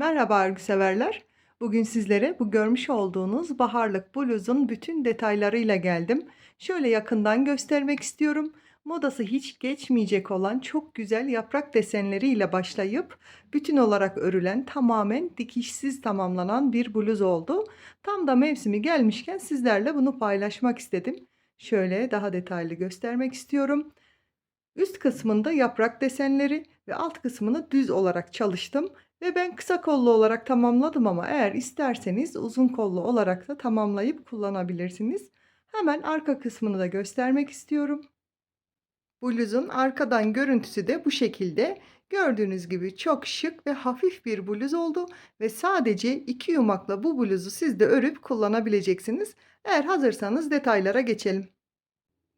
Merhaba örgü severler. Bugün sizlere bu görmüş olduğunuz baharlık bluzun bütün detaylarıyla geldim. Şöyle yakından göstermek istiyorum. Modası hiç geçmeyecek olan çok güzel yaprak desenleriyle başlayıp bütün olarak örülen tamamen dikişsiz tamamlanan bir bluz oldu. Tam da mevsimi gelmişken sizlerle bunu paylaşmak istedim. Şöyle daha detaylı göstermek istiyorum. Üst kısmında yaprak desenleri ve alt kısmını düz olarak çalıştım ve ben kısa kollu olarak tamamladım ama eğer isterseniz uzun kollu olarak da tamamlayıp kullanabilirsiniz. Hemen arka kısmını da göstermek istiyorum. Bluzun arkadan görüntüsü de bu şekilde. Gördüğünüz gibi çok şık ve hafif bir bluz oldu ve sadece 2 yumakla bu bluzu siz de örüp kullanabileceksiniz. Eğer hazırsanız detaylara geçelim.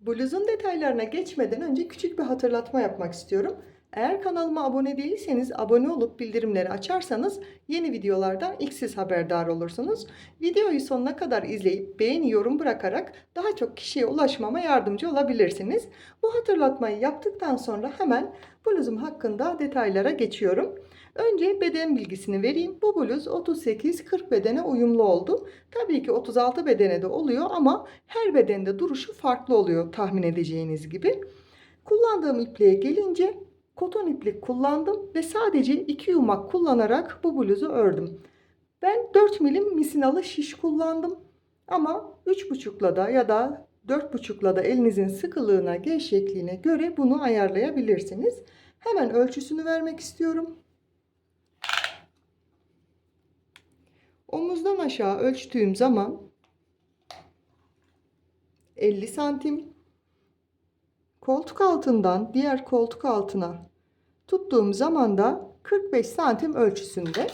Bluzun detaylarına geçmeden önce küçük bir hatırlatma yapmak istiyorum. Eğer kanalıma abone değilseniz abone olup bildirimleri açarsanız yeni videolardan ilk siz haberdar olursunuz. Videoyu sonuna kadar izleyip beğeni yorum bırakarak daha çok kişiye ulaşmama yardımcı olabilirsiniz. Bu hatırlatmayı yaptıktan sonra hemen bluzum hakkında detaylara geçiyorum. Önce beden bilgisini vereyim. Bu bluz 38-40 bedene uyumlu oldu. Tabii ki 36 bedene de oluyor ama her bedende duruşu farklı oluyor tahmin edeceğiniz gibi. Kullandığım ipliğe gelince koton iplik kullandım ve sadece 2 yumak kullanarak bu bluzu ördüm. Ben 4 milim misinalı şiş kullandım ama 3,5'la da ya da 4,5'la da elinizin sıkılığına, gevşekliğine göre bunu ayarlayabilirsiniz. Hemen ölçüsünü vermek istiyorum. Omuzdan aşağı ölçtüğüm zaman 50 santim, koltuk altından diğer koltuk altına tuttuğum zaman da 45 santim ölçüsünde.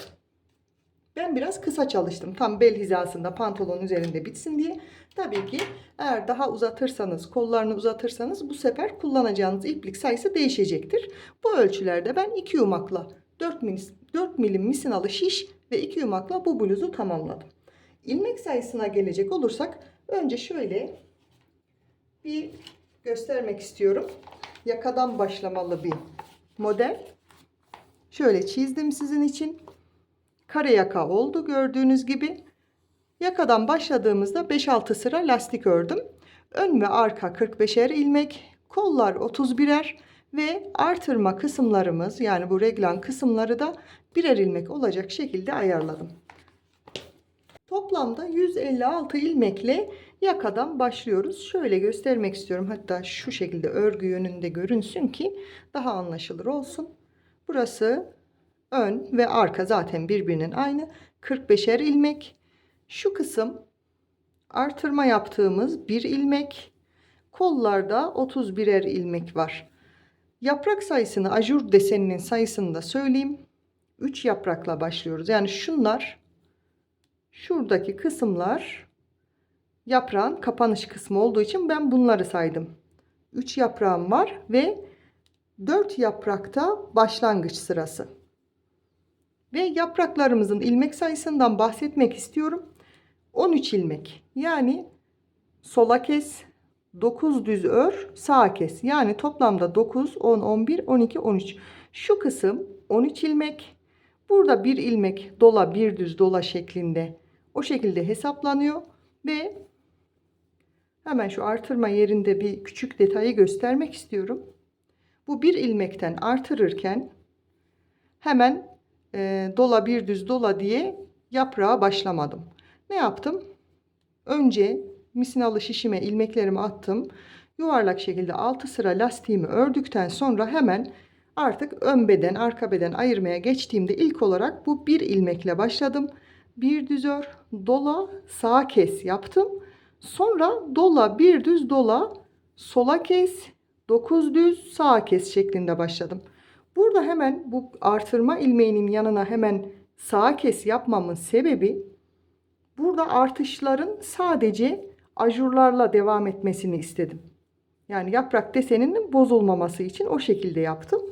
Ben biraz kısa çalıştım. Tam bel hizasında pantolon üzerinde bitsin diye. Tabii ki eğer daha uzatırsanız, kollarını uzatırsanız bu sefer kullanacağınız iplik sayısı değişecektir. Bu ölçülerde ben 2 yumakla 4 milim misinalı şiş ve 2 yumakla bu bluzu tamamladım. İlmek sayısına gelecek olursak önce şöyle bir göstermek istiyorum. Yakadan başlamalı bir model. Şöyle çizdim sizin için. Kare yaka oldu gördüğünüz gibi. Yakadan başladığımızda 5-6 sıra lastik ördüm. Ön ve arka 45'er ilmek, kollar 31'er ve artırma kısımlarımız yani bu reglan kısımları da birer ilmek olacak şekilde ayarladım. Toplamda 156 ilmekle yakadan başlıyoruz. Şöyle göstermek istiyorum. Hatta şu şekilde örgü yönünde görünsün ki daha anlaşılır olsun. Burası ön ve arka zaten birbirinin aynı. 45'er ilmek. Şu kısım artırma yaptığımız bir ilmek. Kollarda 31'er ilmek var. Yaprak sayısını, ajur deseninin sayısını da söyleyeyim. 3 yaprakla başlıyoruz. Yani şuradaki kısımlar yaprağın kapanış kısmı olduğu için ben bunları saydım. 3 yaprağım var ve 4 yaprakta başlangıç sırası. Ve yapraklarımızın ilmek sayısından bahsetmek istiyorum. 13 ilmek. Yani sola kes, 9 düz ör, sağa kes. Yani toplamda 9, 10, 11, 12, 13. Şu kısım 13 ilmek. Burada bir ilmek dola, bir düz dola şeklinde o şekilde hesaplanıyor ve hemen şu artırma yerinde bir küçük detayı göstermek istiyorum. Bu bir ilmekten artırırken hemen dola bir düz dola diye yaprağa başlamadım. Ne yaptım? Önce misinalı şişime ilmeklerimi attım. Yuvarlak şekilde 6 sıra lastiğimi ördükten sonra hemen artık ön beden arka beden ayırmaya geçtiğimde ilk olarak bu bir ilmekle başladım. Bir düz ör, dola, sağa kes yaptım. Sonra dola, bir düz dola, sola kes, 9 düz, sağa kes şeklinde başladım. Burada hemen bu artırma ilmeğinin yanına hemen sağa kes yapmamın sebebi burada artışların sadece ajurlarla devam etmesini istedim. Yani yaprak deseninin bozulmaması için o şekilde yaptım.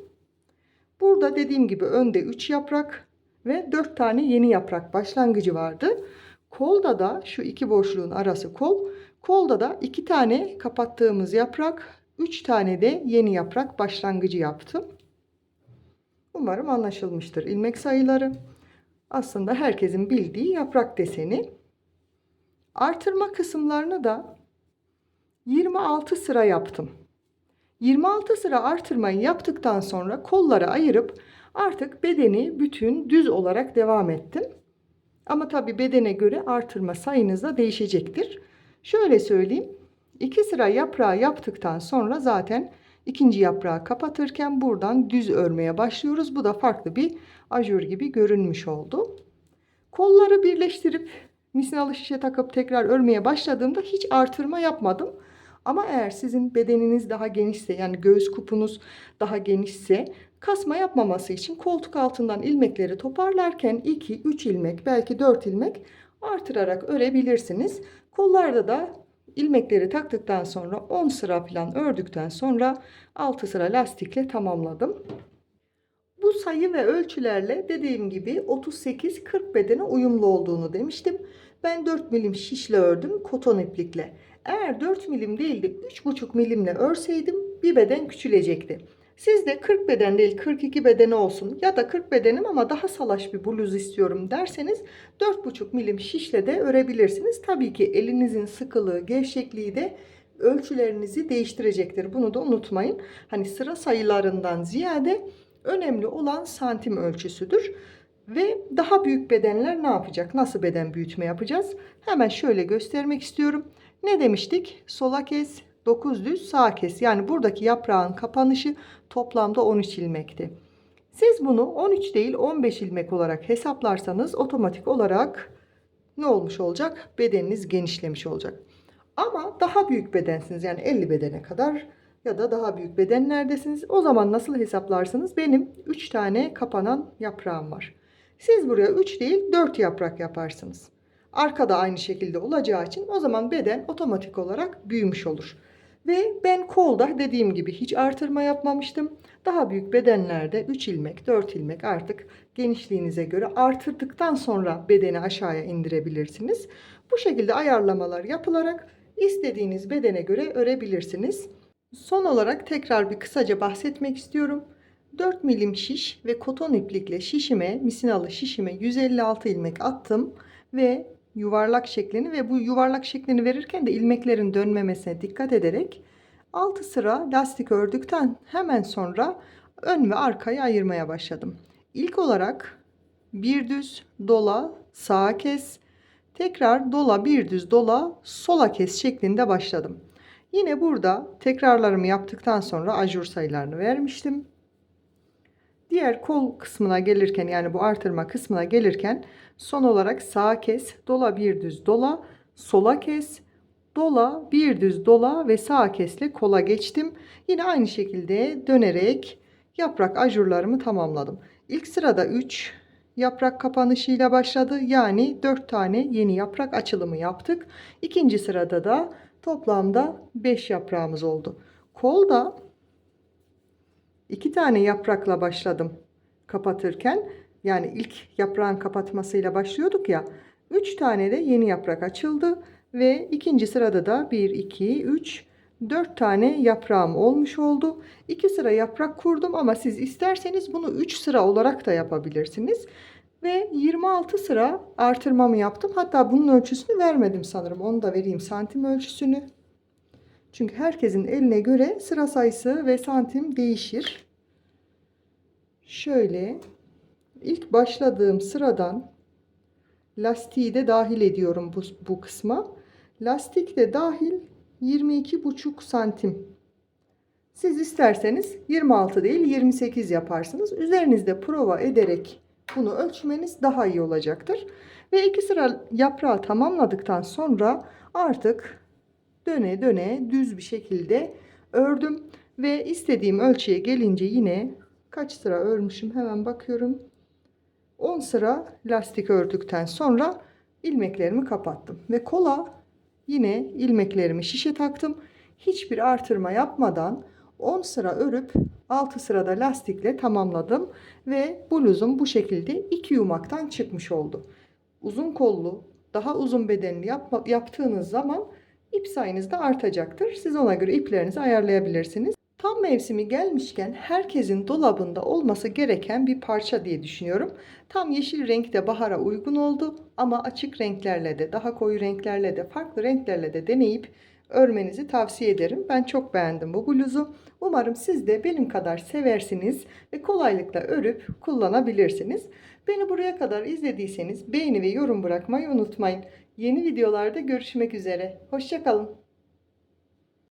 Burada dediğim gibi önde 3 yaprak ve 4 tane yeni yaprak başlangıcı vardı. Kolda da şu iki boşluğun arası kol. Kolda da 2 tane kapattığımız yaprak, 3 tane de yeni yaprak başlangıcı yaptım. Umarım anlaşılmıştır. İlmek sayıları. Aslında herkesin bildiği yaprak deseni. Artırma kısımlarını da 26 sıra yaptım. 26 sıra artırmayı yaptıktan sonra kolları ayırıp artık bedeni bütün düz olarak devam ettim. Ama tabi bedene göre artırma sayınız da değişecektir. Şöyle söyleyeyim. 2 sıra yaprağı yaptıktan sonra zaten ikinci yaprağı kapatırken buradan düz örmeye başlıyoruz. Bu da farklı bir ajur gibi görünmüş oldu. Kolları birleştirip misinalı şişe takıp tekrar örmeye başladığımda hiç artırma yapmadım. Ama eğer sizin bedeniniz daha genişse, yani göğüs kupunuz daha genişse, kasma yapmaması için koltuk altından ilmekleri toparlarken 2-3 ilmek, belki 4 ilmek artırarak örebilirsiniz. Kollarda da ilmekleri taktıktan sonra 10 sıra falan ördükten sonra 6 sıra lastikle tamamladım. Bu sayı ve ölçülerle dediğim gibi 38-40 bedene uyumlu olduğunu demiştim. Ben 4 milim şişle ördüm, koton iplikle. Eğer 4 milim değil de 3,5 milimle örseydim bir beden küçülecekti. Siz de 40 beden değil 42 bedeni olsun ya da 40 bedenim ama daha salaş bir bluz istiyorum derseniz 4,5 milim şişle de örebilirsiniz. Tabii ki elinizin sıkılığı, gevşekliği de ölçülerinizi değiştirecektir. Bunu da unutmayın. Hani sıra sayılarından ziyade önemli olan santim ölçüsüdür. Ve daha büyük bedenler ne yapacak? Nasıl beden büyütme yapacağız? Hemen şöyle göstermek istiyorum. Ne demiştik? Sola kes, 9 düz, sağa kes. Yani buradaki yaprağın kapanışı toplamda 13 ilmekti. Siz bunu 13 değil 15 ilmek olarak hesaplarsanız otomatik olarak ne olmuş olacak? Bedeniniz genişlemiş olacak. Ama daha büyük bedensiniz, yani 50 bedene kadar ya da daha büyük bedenlerdesiniz. O zaman nasıl hesaplarsınız? Benim 3 tane kapanan yaprağım var. Siz buraya 3 değil 4 yaprak yaparsınız. Arkada aynı şekilde olacağı için o zaman beden otomatik olarak büyümüş olur. Ve ben kolda dediğim gibi hiç artırma yapmamıştım. Daha büyük bedenlerde 3 ilmek 4 ilmek artık genişliğinize göre artırdıktan sonra bedeni aşağıya indirebilirsiniz. Bu şekilde ayarlamalar yapılarak istediğiniz bedene göre örebilirsiniz. Son olarak tekrar bir kısaca bahsetmek istiyorum. 4 milim şiş ve koton iplikle şişime, misinalı şişime 156 ilmek attım ve yuvarlak şeklini ve bu yuvarlak şeklini verirken de ilmeklerin dönmemesine dikkat ederek 6 sıra lastik ördükten hemen sonra ön ve arkayı ayırmaya başladım. İlk olarak bir düz dola, sağa kes, tekrar dola, bir düz dola, sola kes şeklinde başladım. Yine burada tekrarlarımı yaptıktan sonra ajur sayılarını vermiştim. Diğer kol kısmına gelirken, yani bu artırma kısmına gelirken son olarak sağa kes, dola, bir düz dola, sola kes, dola, bir düz dola ve sağa kesle kola geçtim. Yine aynı şekilde dönerek yaprak ajurlarımı tamamladım. İlk sırada 3 yaprak kapanışıyla başladı. Yani 4 tane yeni yaprak açılımı yaptık. İkinci sırada da toplamda 5 yaprağımız oldu. Kolda 2 tane yaprakla başladım kapatırken. Yani ilk yaprağın kapatmasıyla başlıyorduk ya. 3 tane de yeni yaprak açıldı. Ve ikinci sırada da 1, 2, 3, 4 tane yaprağım olmuş oldu. 2 sıra yaprak kurdum ama siz isterseniz bunu 3 sıra olarak da yapabilirsiniz. Ve 26 sıra artırmamı yaptım. Hatta bunun ölçüsünü vermedim sanırım. Onu da vereyim, santim ölçüsünü. Çünkü herkesin eline göre sıra sayısı ve santim değişir. Şöyle ilk başladığım sıradan lastiği de dahil ediyorum bu kısma. Lastik de dahil 22,5 santim. Siz isterseniz 26 değil 28 yaparsınız. Üzerinizde prova ederek bunu ölçmeniz daha iyi olacaktır. Ve 2 sıra yaprağı tamamladıktan sonra artık döne döne düz bir şekilde ördüm. Ve istediğim ölçüye gelince yine kaç sıra örmüşüm hemen bakıyorum. 10 sıra lastik ördükten sonra ilmeklerimi kapattım. Ve kola yine ilmeklerimi şişe taktım. Hiçbir artırma yapmadan 10 sıra örüp 6 sırada lastikle tamamladım. Ve bluzum bu şekilde 2 yumaktan çıkmış oldu. Uzun kollu, daha uzun bedenli yaptığınız zaman ip sayınız da artacaktır. Siz ona göre iplerinizi ayarlayabilirsiniz. Tam mevsimi gelmişken herkesin dolabında olması gereken bir parça diye düşünüyorum. Tam yeşil renk de bahara uygun oldu ama açık renklerle de, daha koyu renklerle de, farklı renklerle de deneyip örmenizi tavsiye ederim. Ben çok beğendim bu bluzu. Umarım siz de benim kadar seversiniz ve kolaylıkla örüp kullanabilirsiniz. Beni buraya kadar izlediyseniz beğeni ve yorum bırakmayı unutmayın. Yeni videolarda görüşmek üzere. Hoşça kalın.